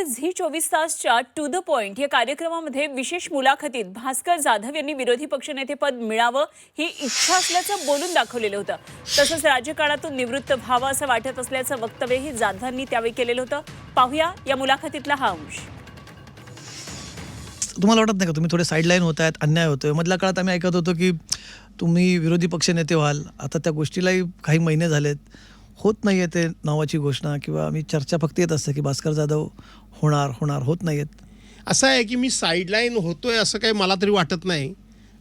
Zee 24 तासच्या to the point या कार्यक्रमामध्ये विशेष मुलाखतीत भास्कर जाधव यांनी विरोधी पक्षनेतेपद मिळावं ही इच्छा असल्याचं बोलून दाखवलेलं होतं. तसंच राजकारणातून निवृत्त व्हावं असं वाटत असल्याचं वक्तव्यही जाधवांनी त्यावेळी केलेलं होतं. पाहूया या मुलाखतीतला हा अंश. तुम्हाला वाटत नाही का तुम्ही थोडे साईडलाईन होत आहेत, अन्याय होतोय? मधल्या काळात आम्ही ऐकत होतो की तुम्ही विरोधी पक्षनेते व्हाल. आता त्या गोष्टीलाही काही महिने झालेत, होत नाहीये ते नावाची घोषणा किंवा आम्ही चर्चा फक्त येत असते की भास्कर जाधव होणार होत नाहीयेत. असं आहे की मी साईडलाईन होतोय असं काही मला तरी वाटत नाही.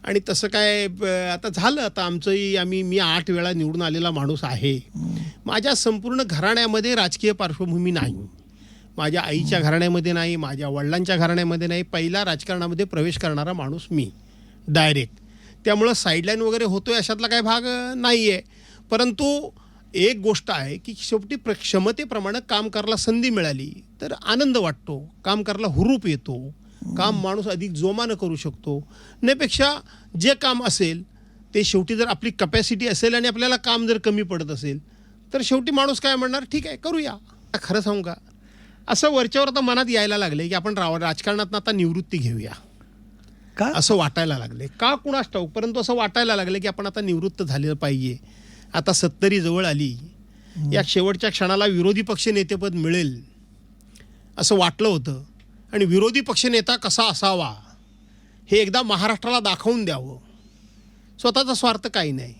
आणि तसं काय आता झालं, आता आमचंही मी 8 वेळा निवडून आलेला माणूस आहे. माझ्या संपूर्ण घराण्यामध्ये राजकीय पार्श्वभूमी नाही. माझ्या आईच्या घराण्यामध्ये नाही, माझ्या वडिलांच्या घराण्यामध्ये नाही. पहिला राजकारणामध्ये प्रवेश करणारा माणूस मी डायरेक्ट. त्यामुळं साईडलाईन वगैरे होतोय अशातला काही भाग नाही आहे. परंतु एक गोष्ट आहे की शेवटी क्षमतेप्रमाणे काम करायला संधी मिळाली तर आनंद वाटतो, काम करायला हुरूप येतो, काम माणूस अधिक जोमानं करू शकतो. त्यापेक्षा जे काम असेल ते शेवटी जर आपली कपॅसिटी असेल आणि आपल्याला काम जर कमी पडत असेल तर शेवटी माणूस काय म्हणणार, ठीक आहे करूया. खरं सांगू का, असं वरच्यावर आता मनात यायला लागले की आपण राजकारणात आता निवृत्ती घेऊया का असं वाटायला लागले. का कुणास ठाऊक, परंतु असं वाटायला लागलं की आपण आता निवृत्त झालं पाहिजे. आता 70 जवळ आली, या शेवटच्या क्षणाला विरोधी पक्षनेतेपद मिळेल असं वाटलं होतं. आणि विरोधी पक्षनेता कसा असावा हे एकदा महाराष्ट्राला दाखवून द्यावं. स्वतःचा स्वार्थ काही नाही.